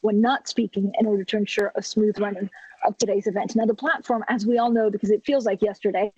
when not speaking in order to ensure a smooth running of today's event. Now, the platform, as we all know, because it feels like yesterday,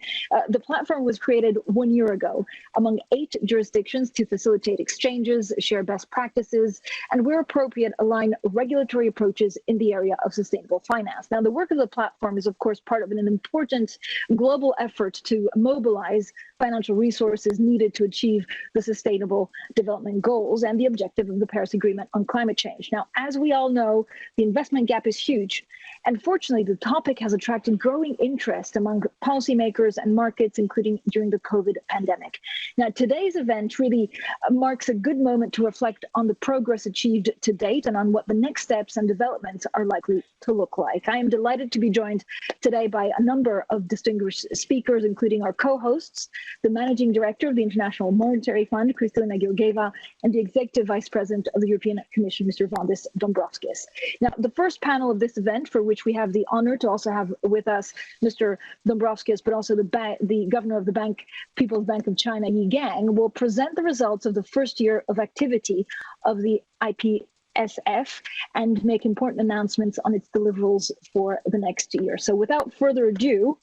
the platform was created 1 year ago among 8 jurisdictions to facilitate exchanges, share best practices, and where appropriate, align regulatory approaches in the area of sustainable finance. Now, the work of the platform is, of course, part of an important global effort to mobilize financial resources needed to achieve the Sustainable Development Goals and the objective of the Paris Agreement on climate change. Now, as we all know, the investment gap is huge. And fortunately, the topic has attracted growing interest among policymakers and markets, including during the COVID pandemic. Now, today's event really marks a good moment to reflect on the progress achieved to date and on what the next steps and developments are likely to look like. I am delighted to be joined today by a number of distinguished speakers, including our co-hosts, the Managing Director of the International Monetary Fund, Kristalina Georgieva, and the Executive Vice President of the European Commission, Mr. Valdis Dombrovskis. Now, the first panel of this event, for which we have the honor to also have with us Mr. Dombrovskis, but also the governor of the People's Bank of China, Yi Gang, will present the results of the first year of activity of the IPSF and make important announcements on its deliverables for the next year. So without further ado,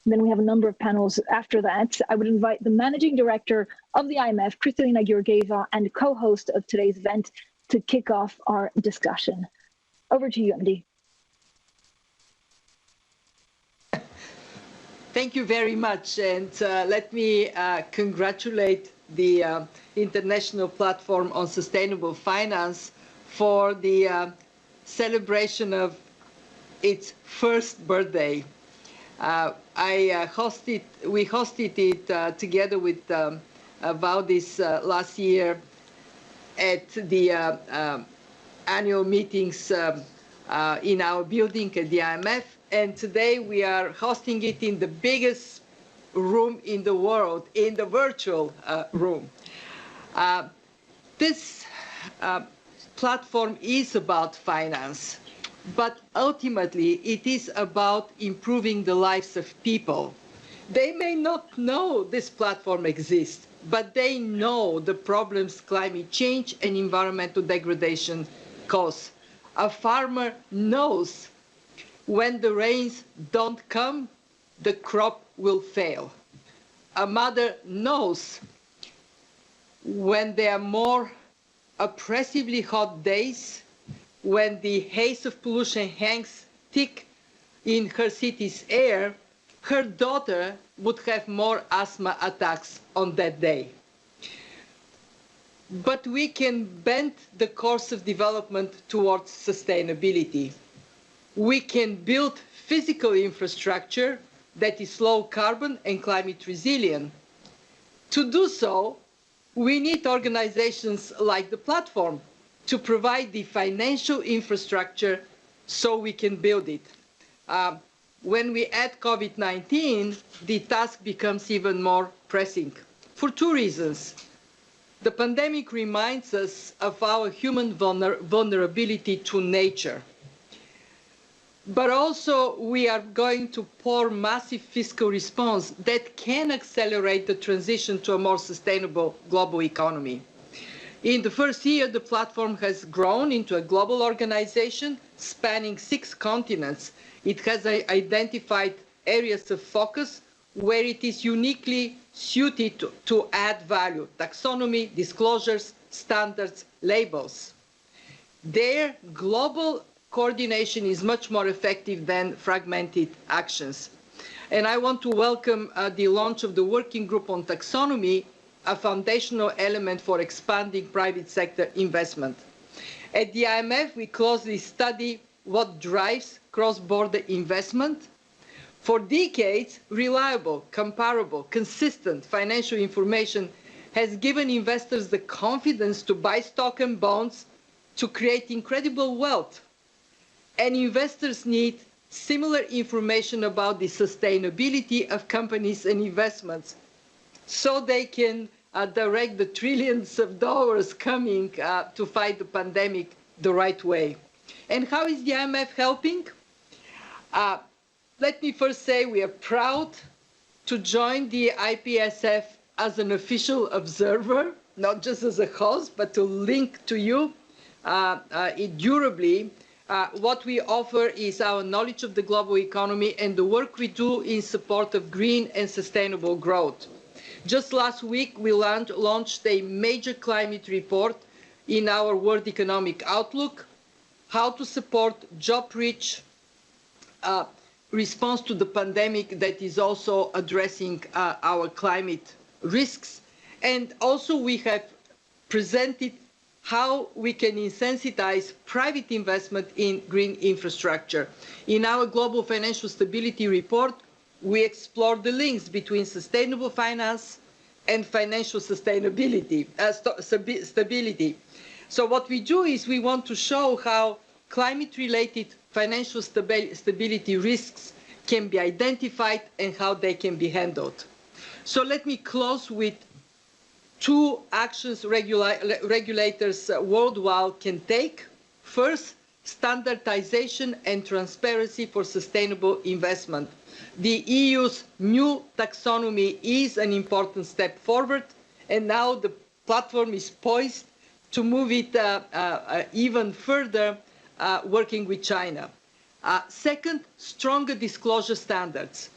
then we have a number of panels after that. I would invite the Managing Director of the IMF, Kristalina Georgieva, and co-host of today's event to kick off our discussion. Over to you, MD. Thank you very much, and let me congratulate the International Platform on Sustainable Finance for the celebration of its first birthday. We hosted it together with Valdis last year at the annual meetings in our building at the IMF. And today we are hosting it in the biggest room in the world, in the virtual room. This platform is about finance, but ultimately it is about improving the lives of people. They may not know this platform exists, but they know the problems climate change and environmental degradation cause. A farmer knows when the rains don't come, the crop will fail. A mother knows when there are more oppressively hot days, when the haze of pollution hangs thick in her city's air, her daughter would have more asthma attacks on that day. But we can bend the course of development towards sustainability. We can build physical infrastructure that is low carbon and climate resilient. To do so, we need organizations like the platform to provide the financial infrastructure so we can build it. When we add COVID-19, the task becomes even more pressing for 2 reasons. The pandemic reminds us of our human vulnerability to nature. But also, we are going to pour massive fiscal response that can accelerate the transition to a more sustainable global economy. In the first year, the platform has grown into a global organization spanning 6 continents. It has identified areas of focus where it is uniquely suited to add value: taxonomy, disclosures, standards, labels. Their global coordination is much more effective than fragmented actions. And I want to welcome the launch of the Working Group on Taxonomy, a foundational element for expanding private sector investment. At the IMF, we closely study what drives cross-border investment. For decades, reliable, comparable, consistent financial information has given investors the confidence to buy stock and bonds to create incredible wealth. And investors need similar information about the sustainability of companies and investments so they can direct the trillions of dollars coming to fight the pandemic the right way. And how is the IMF helping? Let me first say we are proud to join the IPSF as an official observer, not just as a host, but to link to you. durably, what we offer is our knowledge of the global economy and the work we do in support of green and sustainable growth. Just last week, we launched a major climate report in our World Economic Outlook, how to support job-rich response to the pandemic that is also addressing our climate risks. And also we have presented how we can incentivize private investment in green infrastructure. In our Global Financial Stability Report, we explore the links between sustainable finance and financial sustainability, stability. So what we do is we want to show how climate-related financial stability risks can be identified and how they can be handled. So let me close with two actions regulators worldwide can take. First, standardization and transparency for sustainable investment. The EU's new taxonomy is an important step forward, and now the platform is poised to move it even further, working with China. Second, stronger disclosure standards.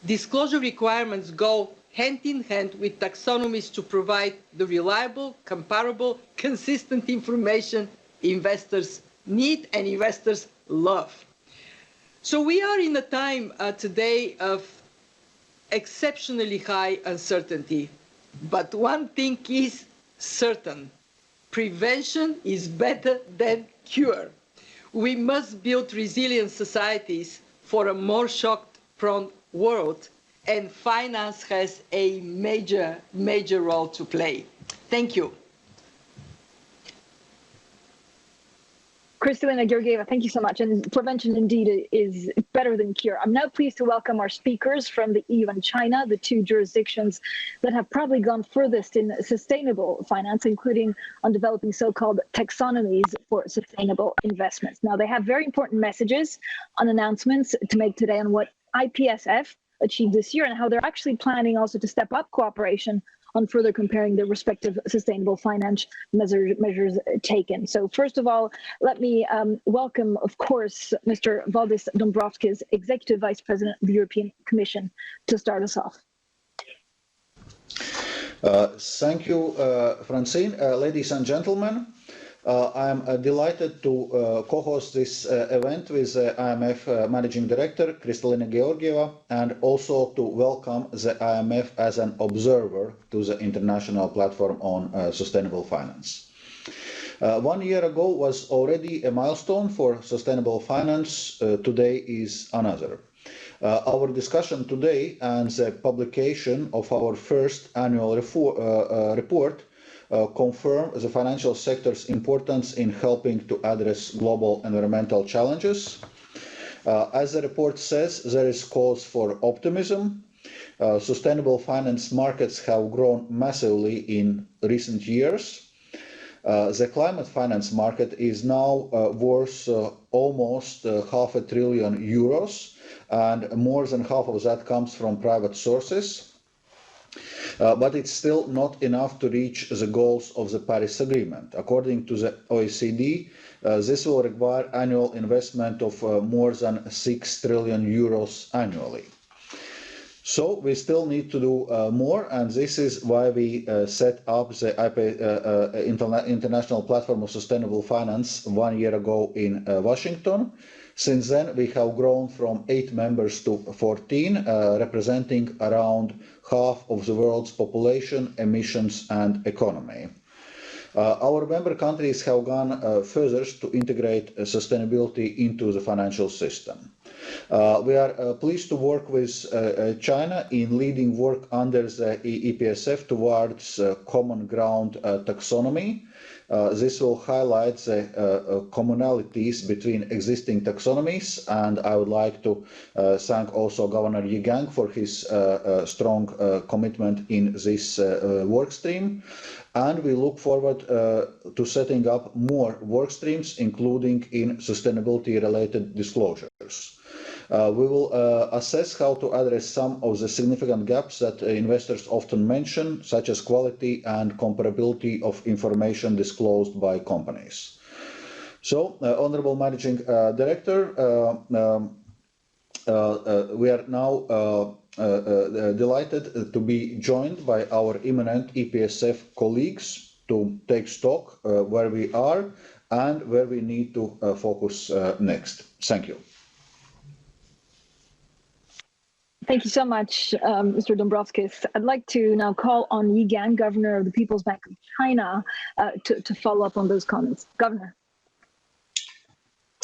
Disclosure requirements go hand in hand with taxonomies to provide the reliable, comparable, consistent information investors need and investors love. So we are in a time today of exceptionally high uncertainty, but one thing is certain: prevention is better than cure. We must build resilient societies for a more shock-prone world, and finance has a major role to play. Thank you. Kristalina Georgieva, thank you so much. And prevention indeed is better than cure. I'm now pleased to welcome our speakers from the EU and China, the two jurisdictions that have probably gone furthest in sustainable finance, including on developing so-called taxonomies for sustainable investments. Now, they have very important messages on announcements to make today on what IPSF achieved this year and how they're actually planning also to step up cooperation on further comparing the respective sustainable finance measures taken. So first of all, let me welcome, of course, Mr. Valdis Dombrovskis, Executive Vice President of the European Commission, to start us off. Thank you, Francine. Ladies and gentlemen, I am delighted to co-host this event with IMF Managing Director Kristalina Georgieva, and also to welcome the IMF as an observer to the International Platform on Sustainable Finance. 1 year ago was already a milestone for sustainable finance. Today is another. Our discussion today and the publication of our first annual report confirm the financial sector's importance in helping to address global environmental challenges. As the report says, there is cause for optimism. Sustainable finance markets have grown massively in recent years. The climate finance market is now worth almost €500 billion, and more than half of that comes from private sources. But it's still not enough to reach the goals of the Paris Agreement. According to the OECD, this will require annual investment of more than €6 trillion annually. So we still need to do more, and this is why we set up the International Platform of Sustainable Finance 1 year ago in Washington. Since then, we have grown from 8 members to 14, representing around half of the world's population, emissions, and economy. Our member countries have gone further to integrate sustainability into the financial system. We are pleased to work with China in leading work under the IPSF towards common ground taxonomy. This will highlight the commonalities between existing taxonomies, and I would like to thank also Governor Yigang for his strong commitment in this work stream. And we look forward to setting up more work streams, including in sustainability-related disclosures. We will assess how to address some of the significant gaps that investors often mention, such as quality and comparability of information disclosed by companies. So, Honorable Managing Director, we are now delighted to be joined by our eminent IPSF colleagues to take stock where we are and where we need to focus next. Thank you. Thank you so much, Mr. Dombrovskis. I'd like to now call on Yi Gan, Governor of the People's Bank of China, to follow up on those comments. Governor.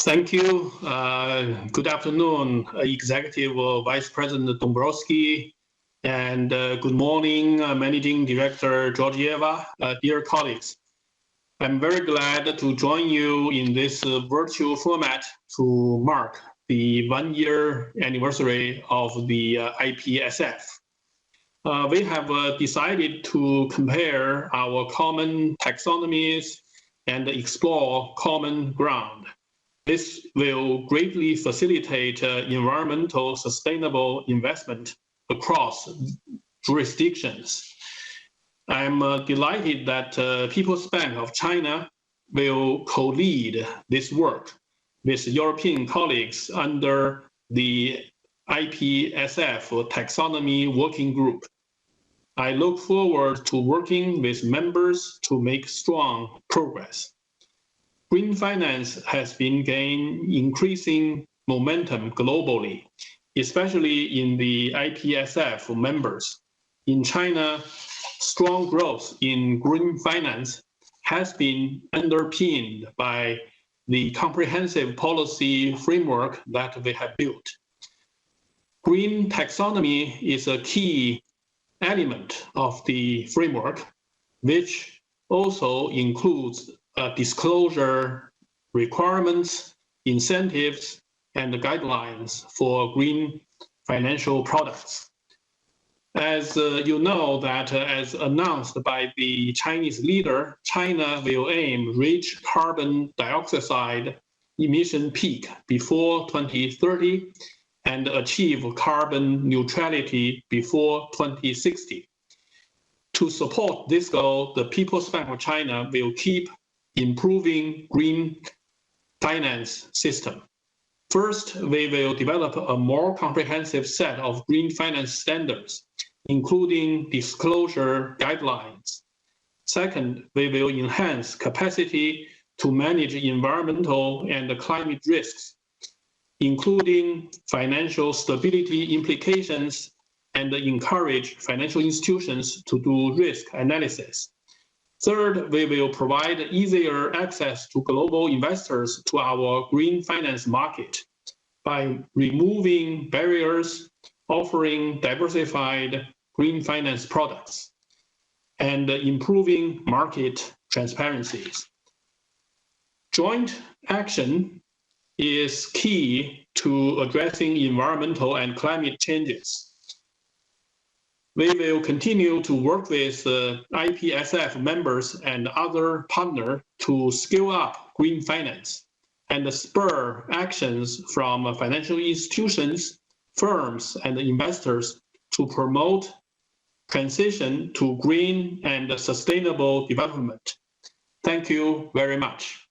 Thank you. Good afternoon, Executive Vice President Dombrovskis, and good morning, Managing Director Georgieva, dear colleagues. I'm very glad to join you in this virtual format to mark the 1-year anniversary of the IPSF. We have decided to compare our common taxonomies and explore common ground. This will greatly facilitate environmental sustainable investment across jurisdictions. I'm delighted that People's Bank of China will co-lead this work with European colleagues under the IPSF Taxonomy Working Group. I look forward to working with members to make strong progress. Green finance has been gaining increasing momentum globally, especially in the IPSF members. In China, strong growth in green finance has been underpinned by the comprehensive policy framework that we have built. Green taxonomy is a key element of the framework, which also includes disclosure requirements, incentives, and guidelines for green financial products. As you know, that as announced by the Chinese leader, China will aim reach carbon dioxide emission peak before 2030 and achieve carbon neutrality before 2060. To support this goal, the People's Bank of China will keep improving green finance system. First, we will develop a more comprehensive set of green finance standards, including disclosure guidelines. Second, we will enhance capacity to manage environmental and climate risks, including financial stability implications, and encourage financial institutions to do risk analysis. Third, we will provide easier access to global investors to our green finance market by removing barriers, offering diversified green finance products, and improving market transparencies. Joint action is key to addressing environmental and climate changes. We will continue to work with IPSF members and other partners to scale up green finance and spur actions from financial institutions, firms, and investors to promote transition to green and sustainable development. Thank you very much.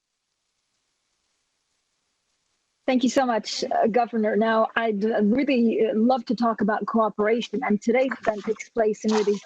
Thank you so much, Governor. Now, I'd really love to talk about cooperation, and today's event takes place in really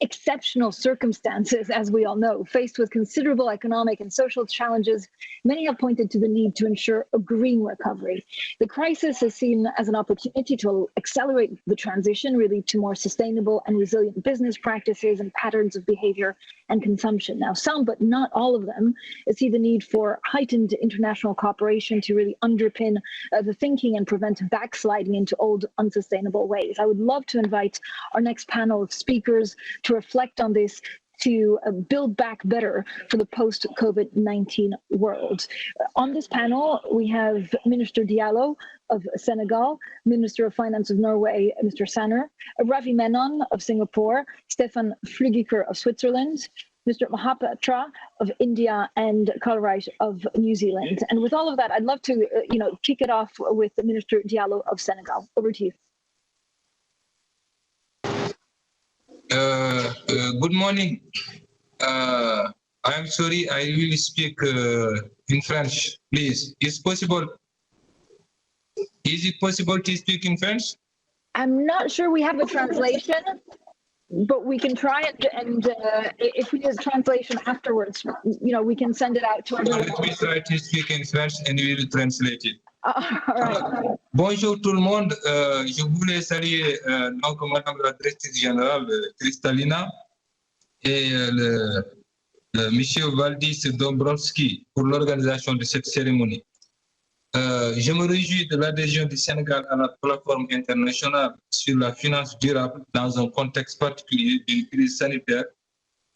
exceptional circumstances, as we all know. Faced with considerable economic and social challenges, many have pointed to the need to ensure a green recovery. The crisis is seen as an opportunity to accelerate the transition really to more sustainable and resilient business practices and patterns of behavior and consumption. Now, some, but not all of them, see the need for heightened international cooperation to really underpin the thinking and prevent backsliding into old, unsustainable ways. I would love to invite our next panel of speakers to reflect on this, to build back better for the post-COVID-19 world. On this panel, we have Minister Diallo of Senegal, Minister of Finance of Norway, Mr. Sanner, Ravi Menon of Singapore, Stefan Flugiker of Switzerland, Mr. Mahapatra of India, and Kalraj of New Zealand. And with all of that, I'd love to kick it off with Minister Diallo of Senegal. Over to you. Good morning, I'm sorry, I will speak in French, please. Is it possible to speak in French? I'm not sure we have a translation, but we can try it, and if we get a translation afterwards, we can send it out to everyone. Let me try to speak in French and we will translate it. All right. Bonjour tout le monde. Je voulais saluer donc Madame la Directrice Générale Kristalina et Monsieur Valdis Dombrovskis pour l'organisation de cette cérémonie. Je me réjouis de l'adhésion du Sénégal à la plateforme internationale sur la finance durable dans un contexte particulier d'une crise sanitaire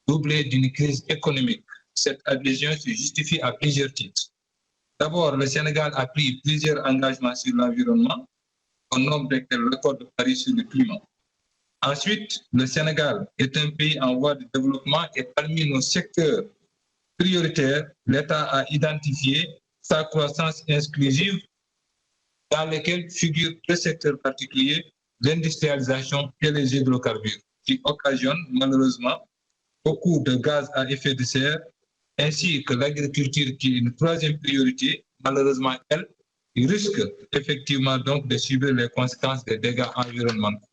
doublée d'une crise économique. Cette adhésion se justifie à plusieurs titres. D'abord, le Sénégal a pris plusieurs engagements sur l'environnement, au nombre desquels l'accord de Paris sur le climat. Ensuite, le Sénégal est un pays en voie de développement et parmi nos secteurs prioritaires, l'État a identifié sa croissance inclusive dans lesquels figurent deux secteurs particuliers, l'industrialisation et les hydrocarbures, qui occasionnent malheureusement beaucoup de gaz à effet de serre, ainsi que l'agriculture qui est une troisième priorité. Malheureusement, elle risque effectivement donc de subir les conséquences des dégâts environnementaux.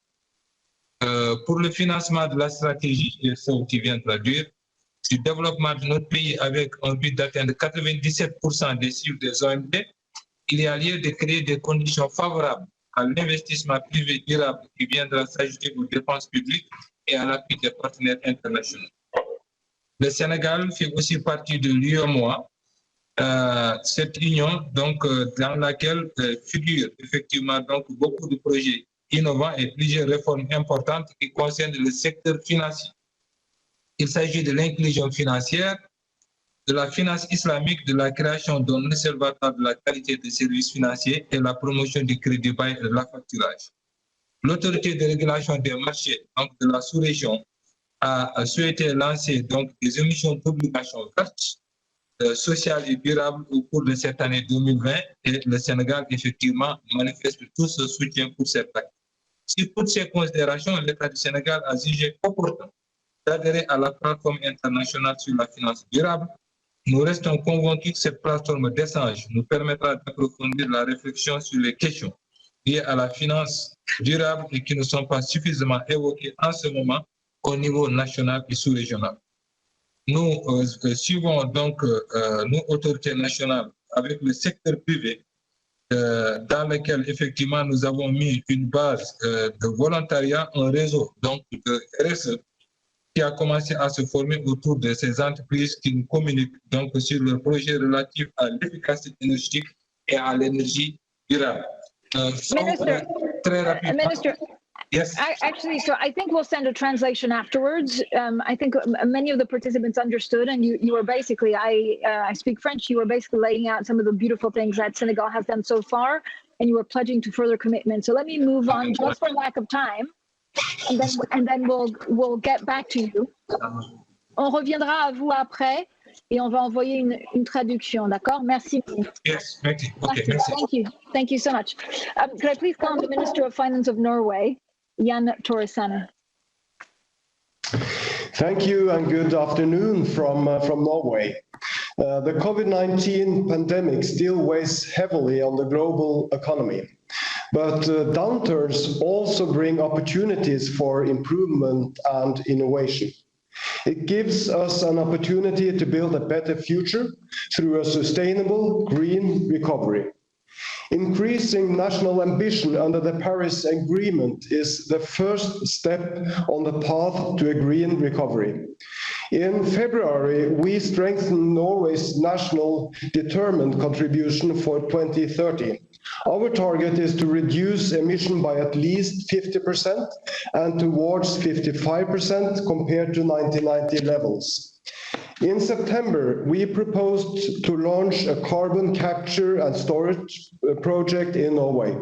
Pour le financement de la stratégie IPSF qui vient traduire, du développement de notre pays avec un but d'atteindre 97% des cibles des OMD, il y a lieu de créer des conditions favorables à l'investissement privé durable qui viendra s'ajouter aux dépenses publiques et à l'appui des partenaires internationaux. Le Sénégal fait aussi partie de l'UEMOA, cette union donc, dans laquelle figurent effectivement donc, beaucoup de projets innovants et plusieurs réformes importantes qui concernent le secteur financier. Il s'agit de l'inclusion financière, de la finance islamique, de la création d'un observatoire de la qualité des services financiers et la promotion du crédit bail et de la facturage. L'autorité de régulation des marchés donc de la sous-région a souhaité lancer donc des émissions d'obligations vertes, sociales et durables au cours de cette année 2020 et le Sénégal effectivement manifeste tout ce soutien pour cette acte. Sur toutes ces considérations, l'État du Sénégal a jugé opportun d'adhérer à la plateforme internationale sur la finance durable. Nous restons convaincus que cette plateforme d'échange nous permettra d'approfondir la réflexion sur les questions liées à la finance durable et qui ne sont pas suffisamment évoquées en ce moment au niveau national et sous-régional. Nous suivons donc, nos autorités nationales avec le secteur privé dans lequel effectivement nous avons mis une base de volontariat, un réseau donc de RSE qui a commencé à se former autour de ces entreprises qui nous communiquent donc sur leurs projets relatifs à l'efficacité énergétique et à l'énergie durable. Très rapidement. Minister, yes. Actually, so I think we'll send a translation afterwards. I think many of the participants understood, and you were basically, I speak French, you were basically laying out some of the beautiful things that Senegal has done so far, and you were pledging to further commitment. So let me move on just for lack of time. And then we'll get back to you. On reviendra à vous après et on va envoyer une traduction, d'accord? Merci. Yes, thank you. Okay, merci. Thank you. Thank you so much. Could I please call on the Minister of Finance of Norway, Jan Tore Sanner? Thank you and good afternoon from Norway. The COVID-19 pandemic still weighs heavily on the global economy. But downturns also bring opportunities for improvement and innovation. It gives us an opportunity to build a better future through a sustainable green recovery. Increasing national ambition under the Paris Agreement is the first step on the path to a green recovery. In February, we strengthened Norway's national determined contribution for 2030. Our target is to reduce emission by at least 50% and towards 55% compared to 1990 levels. In September, we proposed to launch a carbon capture and storage project in Norway.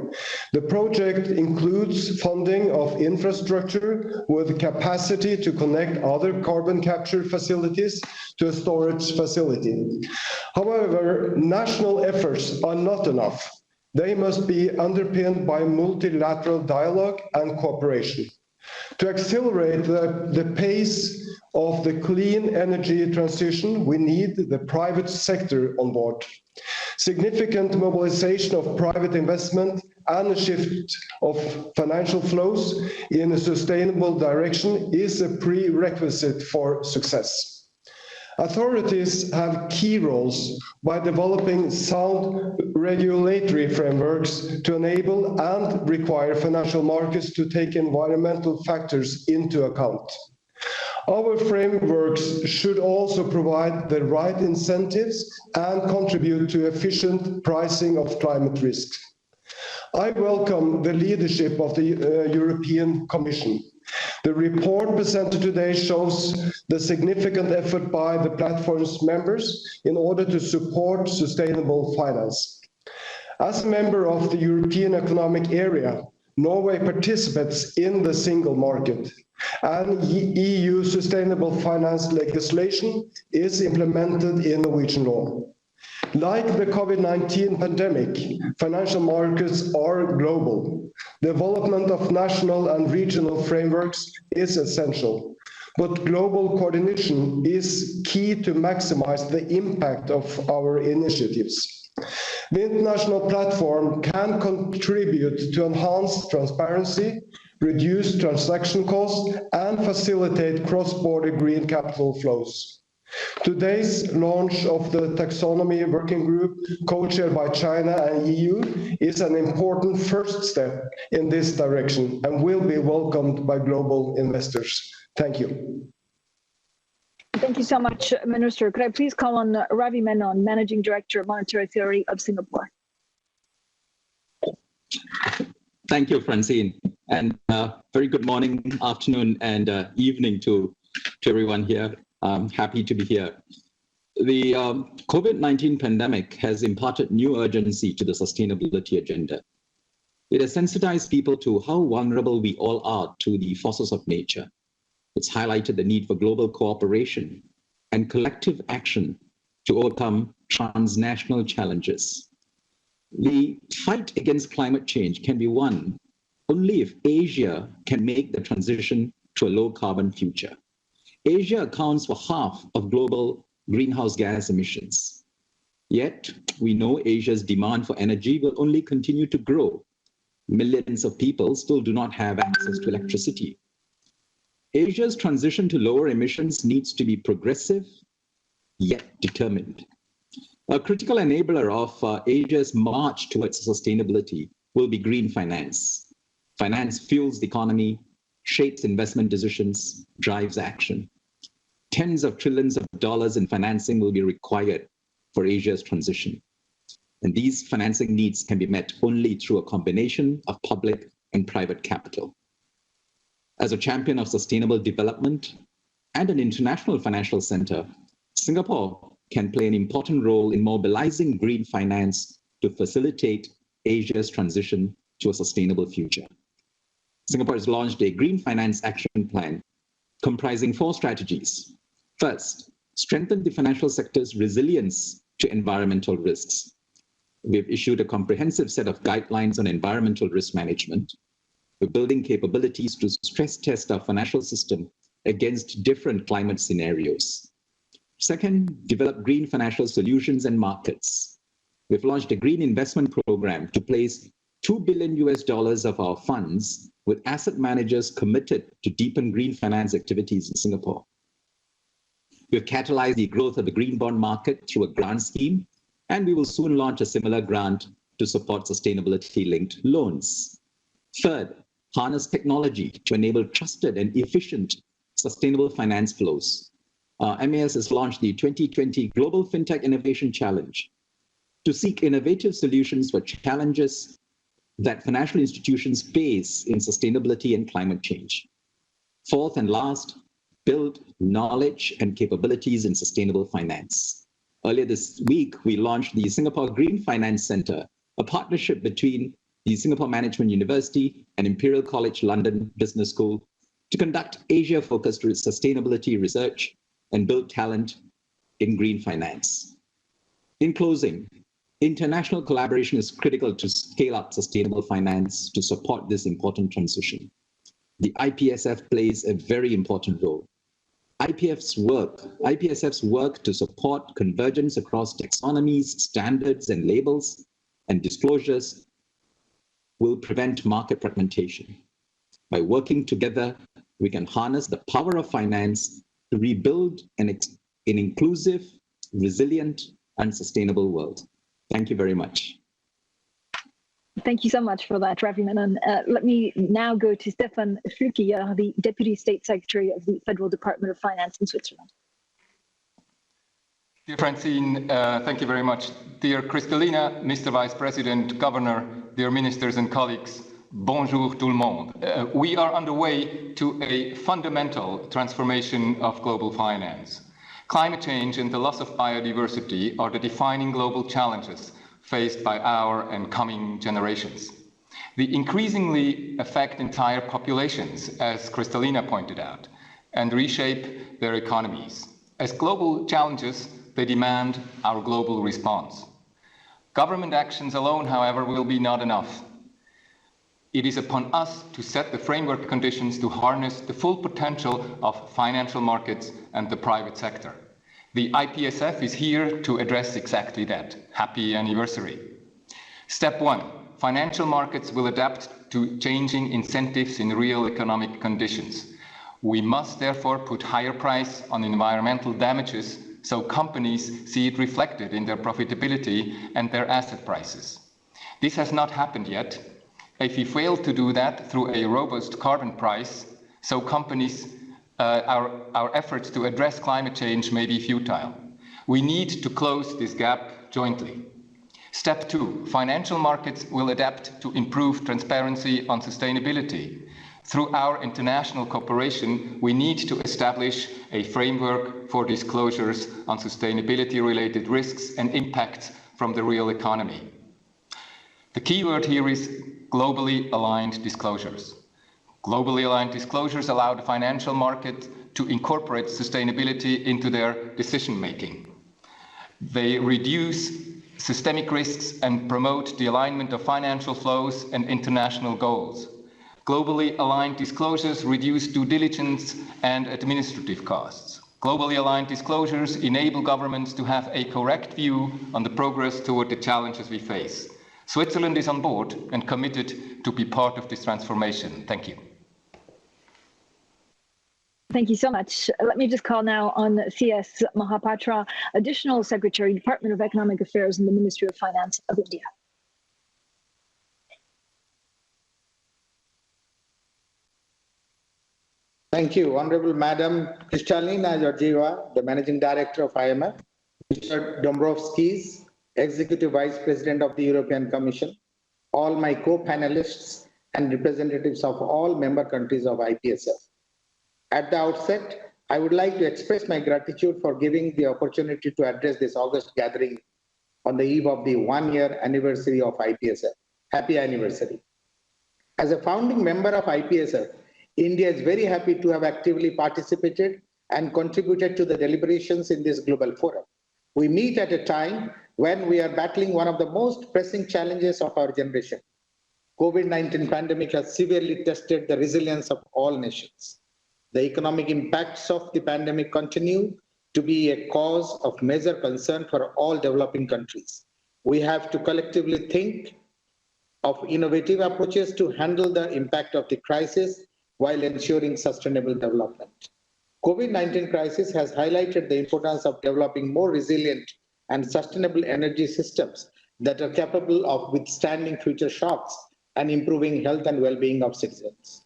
The project includes funding of infrastructure with capacity to connect other carbon capture facilities to a storage facility. However, national efforts are not enough. They must be underpinned by multilateral dialogue and cooperation. To accelerate the pace of the clean energy transition, we need the private sector on board. Significant mobilization of private investment and a shift of financial flows in a sustainable direction is a prerequisite for success. Authorities have key roles by developing sound regulatory frameworks to enable and require financial markets to take environmental factors into account. Our frameworks should also provide the right incentives and contribute to efficient pricing of climate risks. I welcome the leadership of the European Commission. The report presented today shows the significant effort by the platform's members in order to support sustainable finance. As a member of the European Economic Area, Norway participates in the single market, and EU sustainable finance legislation is implemented in Norwegian law. Like the COVID-19 pandemic, financial markets are global. Development of national and regional frameworks is essential, but global coordination is key to maximize the impact of our initiatives. The international platform can contribute to enhance transparency, reduce transaction costs, and facilitate cross-border green capital flows. Today's launch of the Taxonomy Working Group, co-chaired by China and EU, is an important first step in this direction and will be welcomed by global investors. Thank you. Thank you so much, Minister. Could I please call on Ravi Menon, Managing Director of Monetary Theory of Singapore? Thank you, Francine. And very good morning, afternoon, and evening to everyone here. I'm happy to be here. The COVID-19 pandemic has imparted new urgency to the sustainability agenda. It has sensitized people to how vulnerable we all are to the forces of nature. It's highlighted the need for global cooperation and collective action to overcome transnational challenges. The fight against climate change can be won only if Asia can make the transition to a low-carbon future. Asia accounts for half of global greenhouse gas emissions. Yet, we know Asia's demand for energy will only continue to grow. Millions of people still do not have access to electricity. Asia's transition to lower emissions needs to be progressive, yet determined. A critical enabler of Asia's march towards sustainability will be green finance. Finance fuels the economy, shapes investment decisions, drives action. Tens of trillions of dollars in financing will be required for Asia's transition. And these financing needs can be met only through a combination of public and private capital. As a champion of sustainable development and an international financial center, Singapore can play an important role in mobilizing green finance to facilitate Asia's transition to a sustainable future. Singapore has launched a Green Finance Action Plan comprising 4 strategies. First, strengthen the financial sector's resilience to environmental risks. We've issued a comprehensive set of guidelines on environmental risk management. We're building capabilities to stress test our financial system against different climate scenarios. Second, develop green financial solutions and markets. We've launched a green investment program to place $2 billion of our funds with asset managers committed to deepen green finance activities in Singapore. We've catalyzed the growth of the green bond market through a grant scheme, and we will soon launch a similar grant to support sustainability-linked loans. Third, harness technology to enable trusted and efficient sustainable finance flows. MAS has launched the 2020 Global FinTech Innovation Challenge to seek innovative solutions for challenges that financial institutions face in sustainability and climate change. Fourth and last, build knowledge and capabilities in sustainable finance. Earlier this week, we launched the Singapore Green Finance Center, a partnership between the Singapore Management University and Imperial College London Business School to conduct Asia-focused sustainability research and build talent in green finance. In closing, international collaboration is critical to scale up sustainable finance to support this important transition. The IPSF plays a very important role. IPSF's work to support convergence across taxonomies, standards, and labels and disclosures will prevent market fragmentation. By working together, we can harness the power of finance to rebuild an inclusive, resilient, and sustainable world. Thank you very much. Thank you so much for that, Ravi Menon. Let me now go to Stefan Flückiger, the Deputy State Secretary of the Federal Department of Finance in Switzerland. Dear Francine, thank you very much. Dear Kristalina, Mr. Vice President, Governor, dear ministers and colleagues, bonjour tout le monde. We are underway to a fundamental transformation of global finance. Climate change and the loss of biodiversity are the defining global challenges faced by our and coming generations. They increasingly affect entire populations, as Kristalina pointed out, and reshape their economies. As global challenges, they demand our global response. Government actions alone, however, will be not enough. It is upon us to set the framework conditions to harness the full potential of financial markets and the private sector. The IPSF is here to address exactly that. Happy anniversary. Step 1, financial markets will adapt to changing incentives in real economic conditions. We must therefore put higher price on environmental damages so companies see it reflected in their profitability and their asset prices. This has not happened yet. If we fail to do that through a robust carbon price, so companies our efforts to address climate change may be futile. We need to close this gap jointly. Step 2, financial markets will adapt to improve transparency on sustainability. Through our international cooperation, we need to establish a framework for disclosures on sustainability-related risks and impacts from the real economy. The key word here is globally aligned disclosures. Globally aligned disclosures allow the financial market to incorporate sustainability into their decision-making. They reduce systemic risks and promote the alignment of financial flows and international goals. Globally aligned disclosures reduce due diligence and administrative costs. Globally aligned disclosures enable governments to have a correct view on the progress toward the challenges we face. Switzerland is on board and committed to be part of this transformation. Thank you. Thank you so much. Let me just call now on C.S. Mahapatra, Additional Secretary, Department of Economic Affairs in the Ministry of Finance of India. Thank you, Honorable Madam Kristalina Georgieva, the Managing Director of IMF, Mr. Dombrovskis, Executive Vice President of the European Commission, all my co-panelists and representatives of all member countries of IPSF. At the outset, I would like to express my gratitude for giving the opportunity to address this August gathering on the eve of the one-year anniversary of IPSF. Happy anniversary. As a founding member of IPSF, India is very happy to have actively participated and contributed to the deliberations in this global forum. We meet at a time when we are battling one of the most pressing challenges of our generation. COVID-19 pandemic has severely tested the resilience of all nations. The economic impacts of the pandemic continue to be a cause of major concern for all developing countries. We have to collectively think of innovative approaches to handle the impact of the crisis while ensuring sustainable development. COVID-19 crisis has highlighted the importance of developing more resilient and sustainable energy systems that are capable of withstanding future shocks and improving health and well-being of citizens.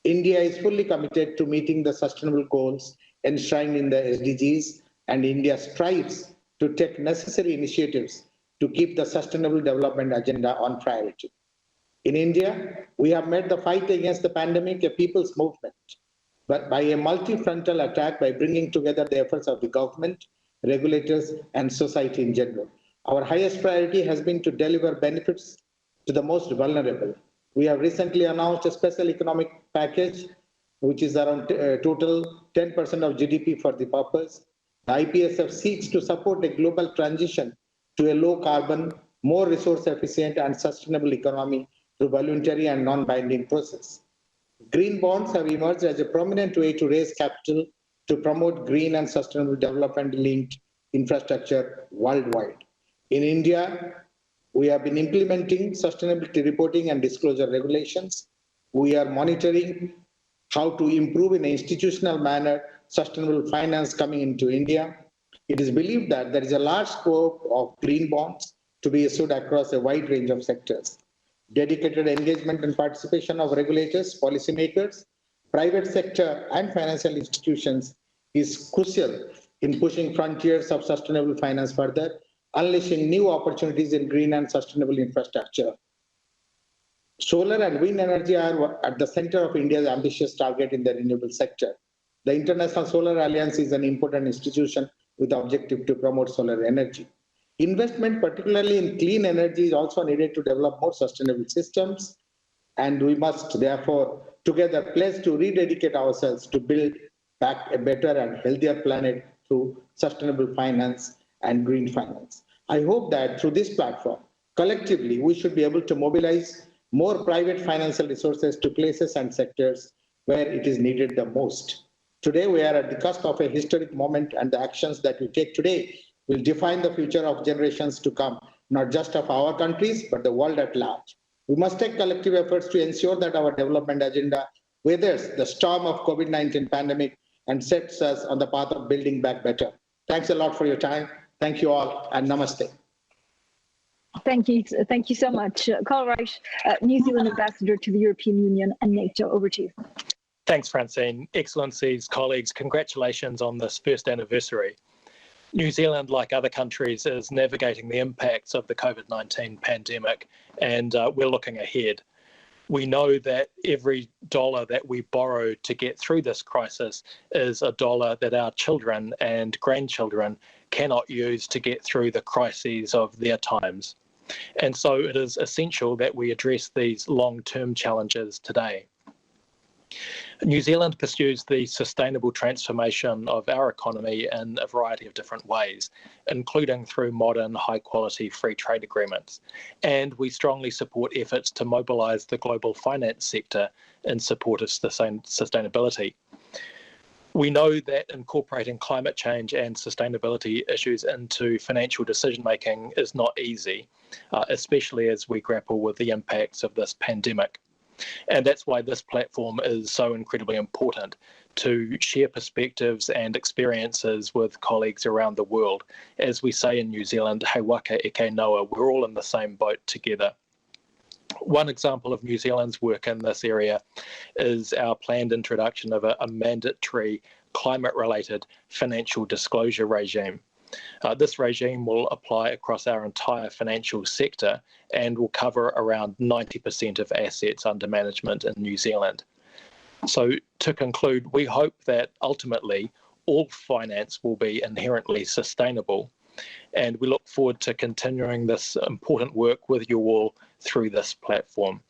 India is fully committed to meeting the sustainable goals enshrined in the SDGs, and India strives to take necessary initiatives to keep the sustainable development agenda on priority. In India, we have made the fight against the pandemic a people's movement, but by a multi-frontal attack by bringing together the efforts of the government, regulators, and society in general. Our highest priority has been to deliver benefits to the most vulnerable. We have recently announced a special economic package, which is around total 10% of GDP for the purpose. The IPSF seeks to support a global transition to a low-carbon, more resource-efficient and sustainable economy through voluntary and non-binding process. Green bonds have emerged as a prominent way to raise capital to promote green and sustainable development linked infrastructure worldwide. In India, we have been implementing sustainability reporting and disclosure regulations. We are monitoring how to improve in an institutional manner sustainable finance coming into India. It is believed that there is a large scope of green bonds to be issued across a wide range of sectors. Dedicated engagement and participation of regulators, policymakers, private sector and financial institutions is crucial in pushing frontiers of sustainable finance further, unleashing new opportunities in green and sustainable infrastructure. Solar and wind energy are at the center of India's ambitious target in the renewable sector. The International Solar Alliance is an important institution with the objective to promote solar energy. Investment, particularly in clean energy, is also needed to develop more sustainable systems, and we must therefore together pledge to rededicate ourselves to build back a better and healthier planet through sustainable finance and green finance. I hope that through this platform, collectively, we should be able to mobilize more private financial resources to places and sectors where it is needed the most. Today, we are at the cusp of a historic moment, and the actions that we take today will define the future of generations to come, not just of our countries, but the world at large. We must take collective efforts to ensure that our development agenda weathers the storm of COVID-19 pandemic and sets us on the path of building back better. Thanks a lot for your time. Thank you all, and namaste. Thank you so much. Carl Reich, New Zealand Ambassador to the European Union and NATO. Over to you. Thanks, Francine. Excellencies, colleagues, congratulations on this first anniversary. New Zealand, like other countries, is navigating the impacts of the COVID-19 pandemic, and we're looking ahead. We know that every dollar that we borrow to get through this crisis is a dollar that our children and grandchildren cannot use to get through the crises of their times. And so it is essential that we address these long-term challenges today. New Zealand pursues the sustainable transformation of our economy in a variety of different ways, including through modern, high-quality free trade agreements. And we strongly support efforts to mobilise the global finance sector in support of sustainability. We know that incorporating climate change and sustainability issues into financial decision-making is not easy, especially as we grapple with the impacts of this pandemic. And that's why this platform is so incredibly important, to share perspectives and experiences with colleagues around the world. As we say in New Zealand, he waka eke noa, we're all in the same boat together. One example of New Zealand's work in this area is our planned introduction of a mandatory climate-related financial disclosure regime. This regime will apply across our entire financial sector and will cover around 90% of assets under management in New Zealand. So to conclude, we hope that ultimately all finance will be inherently sustainable, and we look forward to continuing this important work with you all through this platform.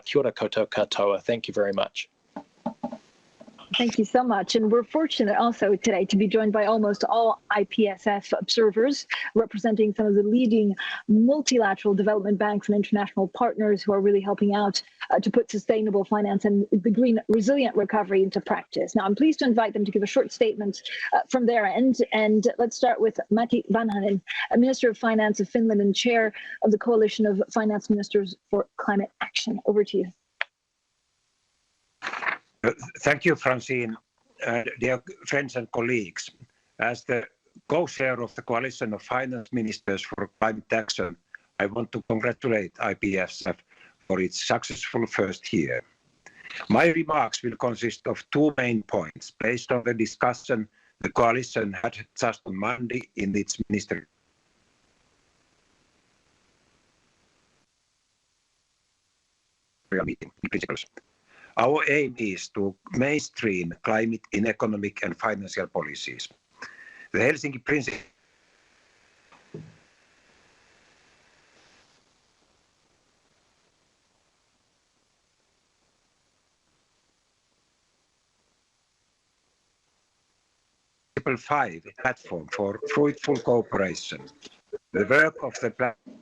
Kia ora koutou katoa. Thank you very much. Thank you so much. And we're fortunate also today to be joined by almost all IPSF observers representing some of the leading multilateral development banks and international partners who are really helping out to put sustainable finance and the green resilient recovery into practice. Now, I'm pleased to invite them to give a short statement from their end. And let's start with Matti Vanhanen, Minister of Finance of Finland and Chair of the Coalition of Finance Ministers for Climate Action. Over to you. Thank you, Francine. Dear friends and colleagues, as the co-chair of the Coalition of Finance Ministers for Climate Action, I want to congratulate IPSF for its successful first year. My remarks will consist of two main points based on the discussion the Coalition had just on Monday in its ministerial meeting principles. Our aim is to mainstream climate in economic and financial policies. The Helsinki Principle Principle 5 platform for fruitful cooperation. The work of the platform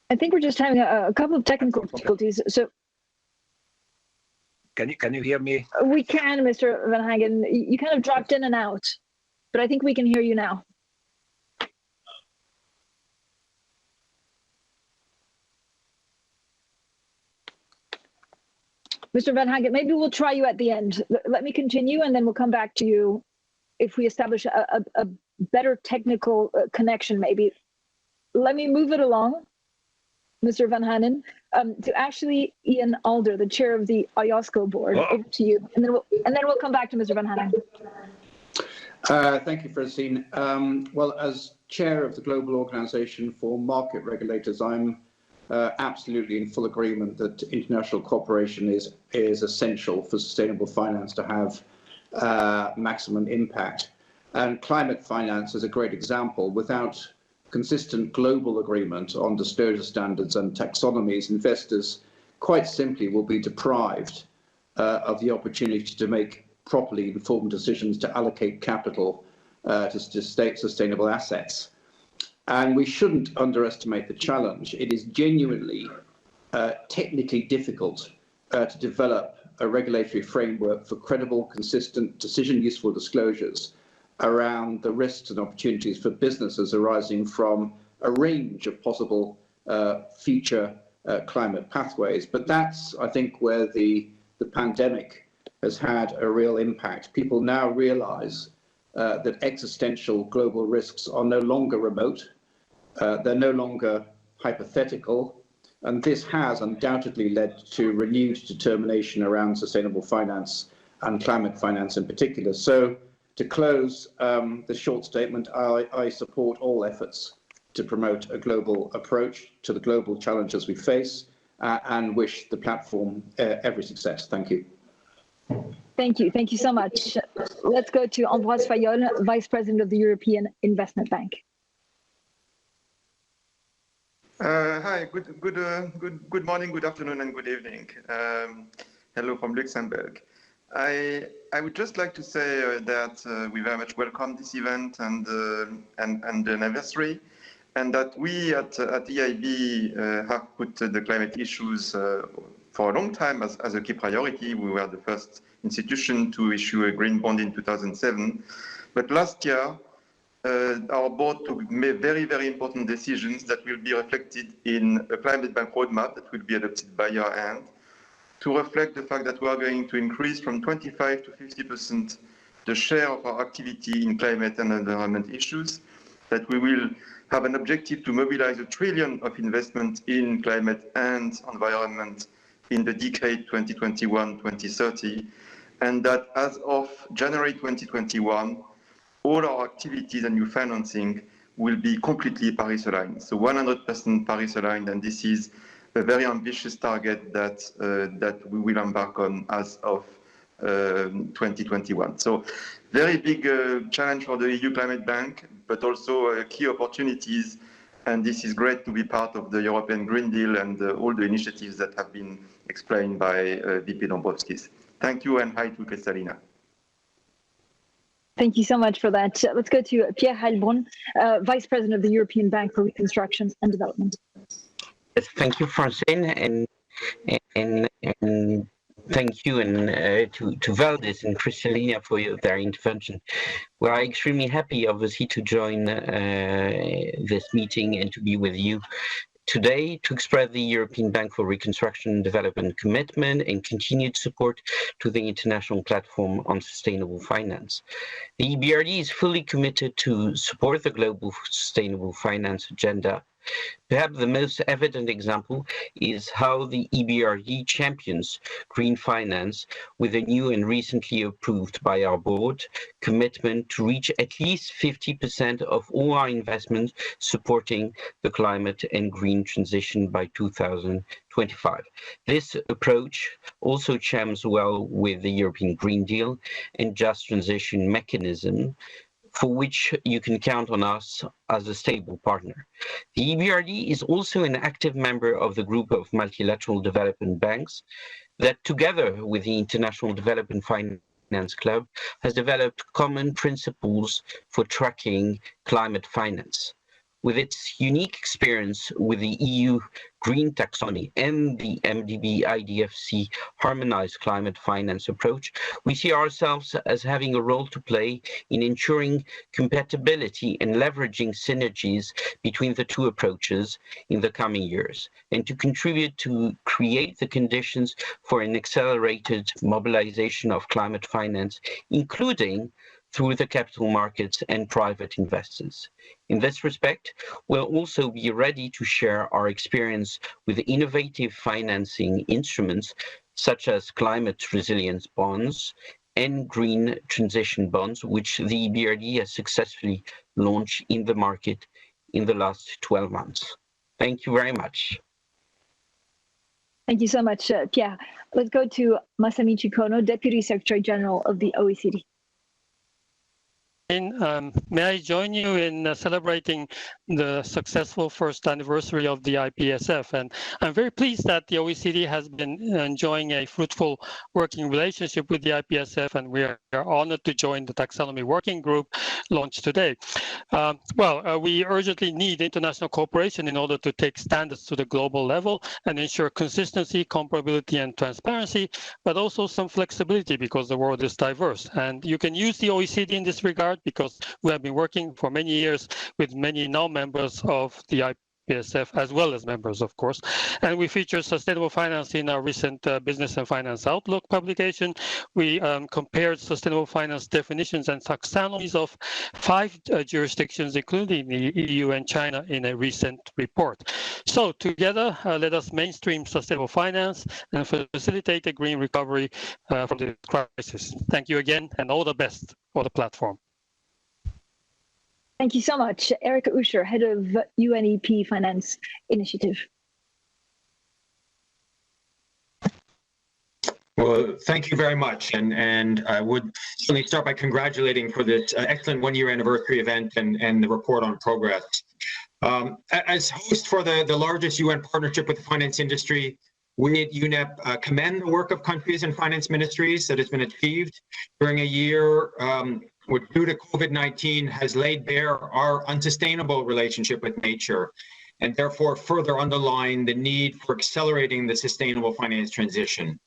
I think we're just having a couple of technical difficulties. So can you hear me? we can, Mr. Van Hagen. You kind of dropped in and out, but I think we can hear you now. Mr. Van Hagen, maybe we'll try you at the end. Let me continue, and then we'll come back to you if we establish a better technical connection, maybe. Let me move it along, Mr. Van Hanen, to actually Ian Alder, the chair of the IOSCO board. Over to you, and then we'll come back to Mr. Van Hanen. Thank you, Francine. Well, as chair of the Global Organization for Market Regulators, I'm absolutely in full agreement that international cooperation is essential for sustainable finance to have maximum impact. And climate finance is a great example. Without consistent global agreement on disclosure standards and taxonomies, investors quite simply will be deprived of the opportunity to make properly informed decisions to allocate capital to sustainable assets. And we shouldn't underestimate the challenge. It is genuinely technically difficult to develop a regulatory framework for credible, consistent, decision-useful disclosures around the risks and opportunities for businesses arising from a range of possible future climate pathways. But that's, I think, where the pandemic has had a real impact. People now realize that existential global risks are no longer remote. They're no longer hypothetical, and this has undoubtedly led to renewed determination around sustainable finance and climate finance in particular. So, to close the short statement, I support all efforts to promote a global approach to the global challenges we face and wish the platform every success. Thank you. Thank you. Thank you so much. Let's go to Ambrose Fayon, Vice President of the European Investment Bank. Hi, good morning, good afternoon, and good evening. Hello from Luxembourg. I would just like to say that we very much welcome this event and the anniversary, and that we at EIB have put the climate issues for a long time as a key priority. We were the first institution to issue a green bond in 2007, but last year our board took very, very important decisions that will be reflected in a climate bank roadmap that will be adopted by year end, to reflect the fact that we are going to increase from 25% to 50% the share of our activity in climate and environment issues, that we will have an objective to mobilize $1 trillion of investment in climate and environment in the decade 2021-2030, and that as of January 2021, all our activities and new financing will be completely Paris aligned. So 100% Paris aligned, and this is a very ambitious target that we will embark on as of 2021. So very big challenge for the EU Climate Bank, but also key opportunities. And this is great to be part of the European Green Deal and all the initiatives that have been explained by VP Dombrovskis. Thank you, and hi to Kristalina. Thank you so much for that. Let's go to Pierre Heilbronn, Vice President of the European Bank for Reconstruction and Development. Thank you, Francine, and thank you to Valdis and Kristalina for their intervention. We are extremely happy, obviously, to join this meeting and to be with you today to express the European Bank for Reconstruction and Development commitment and continued support to the international platform on sustainable finance. The EBRD is fully committed to support the global sustainable finance agenda. Perhaps the most evident example is how the EBRD champions green finance with a new and recently approved by our board commitment to reach at least 50% of all our investments supporting the climate and green transition by 2025. This approach also chimes well with the European Green Deal and Just Transition mechanism, for which you can count on us as a stable partner. The EBRD is also an active member of the group of multilateral development banks that, together with the International Development Finance Club, has developed common principles for tracking climate finance. with its unique experience with the EU Green Taxonomy and the MDB IDFC harmonized climate finance approach, we see ourselves as having a role to play in ensuring compatibility and leveraging synergies between the two approaches in the coming years, and to contribute to create the conditions for an accelerated mobilization of climate finance, including through the capital markets and private investors. In this respect, we'll also be ready to share our experience with innovative financing instruments such as climate resilience bonds and green transition bonds, which the EBRD has successfully launched in the market in the last 12 months. Thank you very much. Thank you so much, Pierre. Let's go to Masamichi Kono, Deputy Secretary General of the OECD. May I join you in celebrating the successful first anniversary of the IPSF? And I'm very pleased that the OECD has been enjoying a fruitful working relationship with the IPSF, and we are honored to join the Taxonomy Working Group launched today. We urgently need international cooperation in order to take standards to the global level and ensure consistency, comparability, and transparency, but also some flexibility because the world is diverse. And you can use the OECD in this regard, because we have been working for many years with many non-members of the IPSF, as well as members, of course. And we featured sustainable finance in our recent Business and Finance Outlook publication. We compared sustainable finance definitions and taxonomies of 5 jurisdictions, including the EU and China, in a recent report. So together, let us mainstream sustainable finance and facilitate a green recovery from the crisis. Thank you again, and all the best for the platform. Thank you so much. Erika Usher, Head of UNEP Finance Initiative. Well, thank you very much. And I would certainly start by congratulating for this excellent one-year anniversary event and the report on progress. As host for the largest UN partnership with the finance industry, we at UNEP commend the work of countries and finance ministries that has been achieved during a year which, due to COVID-19, has laid bare our unsustainable relationship with nature, and therefore further underline the need for accelerating the sustainable finance transition.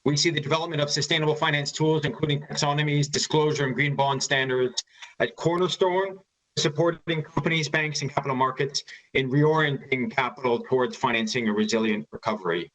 We see the development of sustainable finance tools, including taxonomies, disclosure, and green bond standards, as cornerstone supporting companies, banks, and capital markets in reorienting capital towards financing a resilient recovery.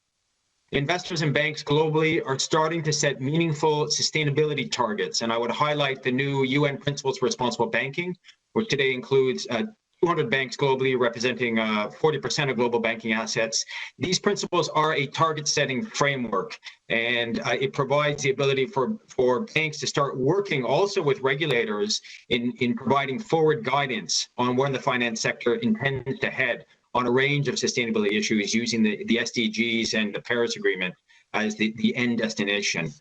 Investors and banks globally are starting to set meaningful sustainability targets, and I would highlight the new UN Principles for Responsible Banking, which today includes 200 banks globally, representing 40% of global banking assets. These principles are a target-setting framework, and it provides the ability for banks to start working also with regulators in providing forward guidance on where the finance sector intends to head on a range of sustainability issues, using the SDGs and the Paris Agreement as the end destination.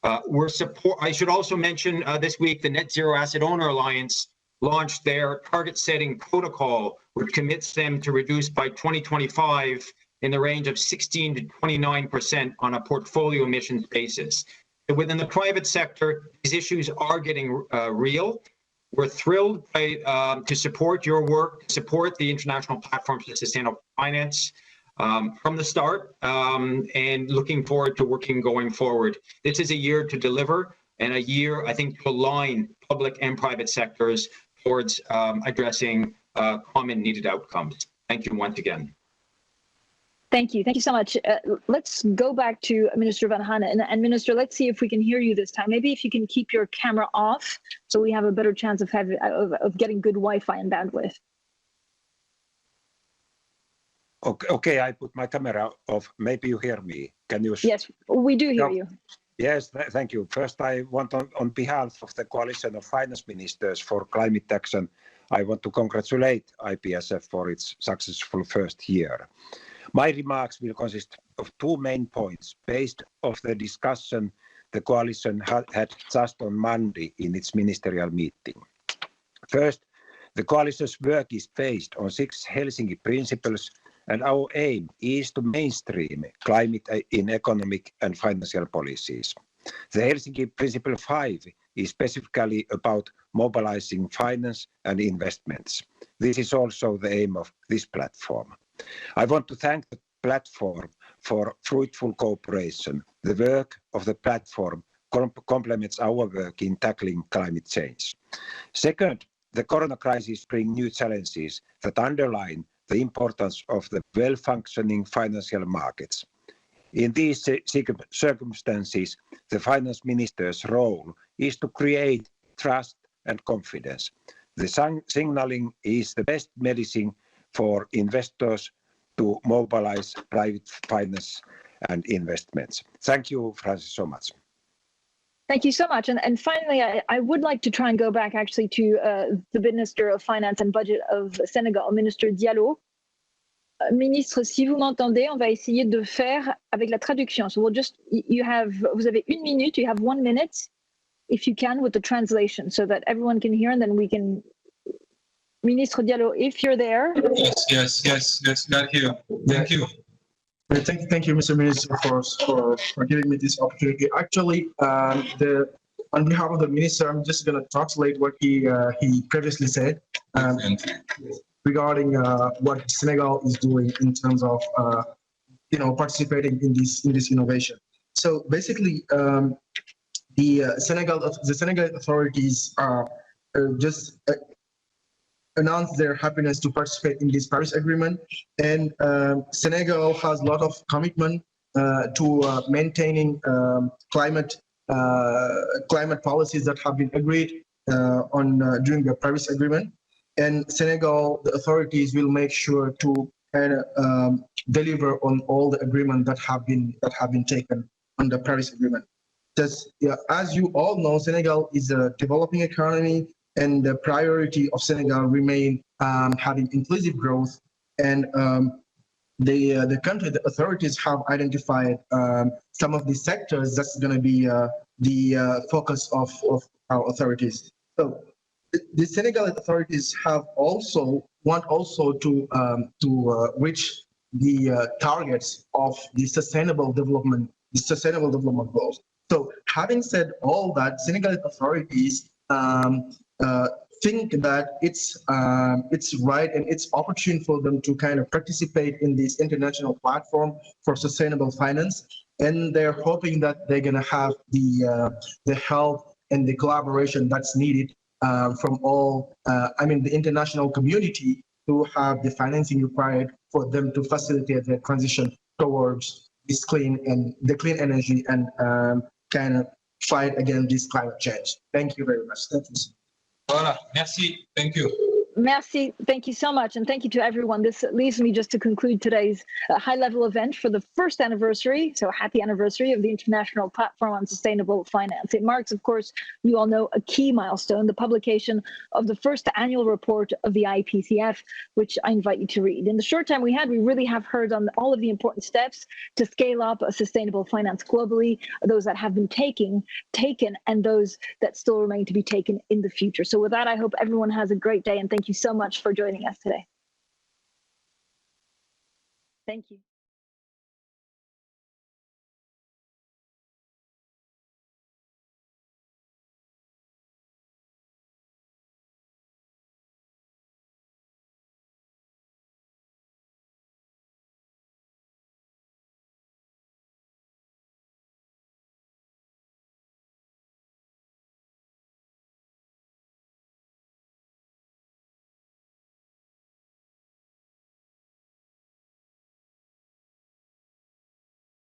I should also mention this week the Net Zero Asset Owner Alliance launched their target-setting protocol, which commits them to reduce by 2025 in the range of 16 to 29% on a portfolio emissions basis. So within the private sector, these issues are getting real. We're thrilled to support your work, to support the International Platform for Sustainable Finance from the start, and looking forward to working going forward. This is a year to deliver, and a year, I think, to align public and private sectors towards addressing common needed outcomes. Thank you once again. Thank you. Thank you so much. Let's go back to Minister Van Hanen. And Minister, let's see if we can hear you this time. Maybe if you can keep your camera off so we have a better chance of getting good Wi-Fi and bandwidth. Okay, I put my camera off. Maybe you hear me. Can you? Yes, we do hear you. Yes, thank you. First, I want on behalf of the Coalition of Finance Ministers for Climate Action, I want to congratulate IPSF for its successful first year. My remarks will consist of 2 main points based off the discussion the coalition had just on Monday in its ministerial meeting. First, the coalition's work is based on 6 Helsinki principles, and our aim is to mainstream climate in economic and financial policies. The Helsinki Principle 5 is specifically about mobilizing finance and investments. This is also the aim of this platform. I want to thank the platform for fruitful cooperation. The work of the platform complements our work in tackling climate change. Second, the corona crisis brings new challenges that underline the importance of the well-functioning financial markets. In these circumstances, the finance minister's role is to create trust and confidence. The signaling is the best medicine for investors to mobilize private finance and investments. Thank you, Francis, so much. Thank you so much. And finally, I would like to try and go back actually to the Minister of Finance and Budget of Senegal, Minister Diallo. Ministre, si vous m'entendez, on va essayer de faire avec la traduction. So we'll just, vous avez 1 minute, you have 1 minute, if you can, with the translation, so that everyone can hear, and then we can. Ministre Diallo, if you're there. Yes, got here. Thank you. Thank you, Mr. Minister, for giving me this opportunity. Actually, on behalf of the minister, I'm just going to translate what he previously said regarding what Senegal is doing in terms of participating in this innovation. So basically, the Senegal authorities just announced their happiness to participate in this Paris Agreement, and Senegal has a lot of commitment to maintaining climate policies that have been agreed on during the Paris Agreement. And Senegal, the authorities will make sure to deliver on all the agreements that have been taken on the Paris Agreement. Just, as you all know, Senegal is a developing economy, and the priority of Senegal remain having inclusive growth. And the country, the authorities have identified some of the sectors that's going to be the focus of our authorities. So the Senegal authorities have want to reach the targets of the sustainable development goals. So having said all that, Senegal authorities think that it's right and it's opportune for them to kind of participate in this international platform for sustainable finance, and they're hoping that they're going to have the help and the collaboration that's needed from all, the international community to have the financing required for them to facilitate the transition towards this clean energy and kind of fight against this climate change. Thank you very much. Thank you. Voilà, merci. Thank you. Merci. Thank you so much. And thank you to everyone. This leaves me just to conclude today's high-level event for the first anniversary, so happy anniversary, of the International Platform on Sustainable Finance. It marks, of course, you all know, a key milestone, the publication of the first annual report of the IPSF, which I invite you to read. In the short time we had, we really have heard on all of the important steps to scale up sustainable finance globally, those that have been taken, and those that still remain to be taken in the future. So with that, I hope everyone has a great day, and thank you so much for joining us today. Thank you.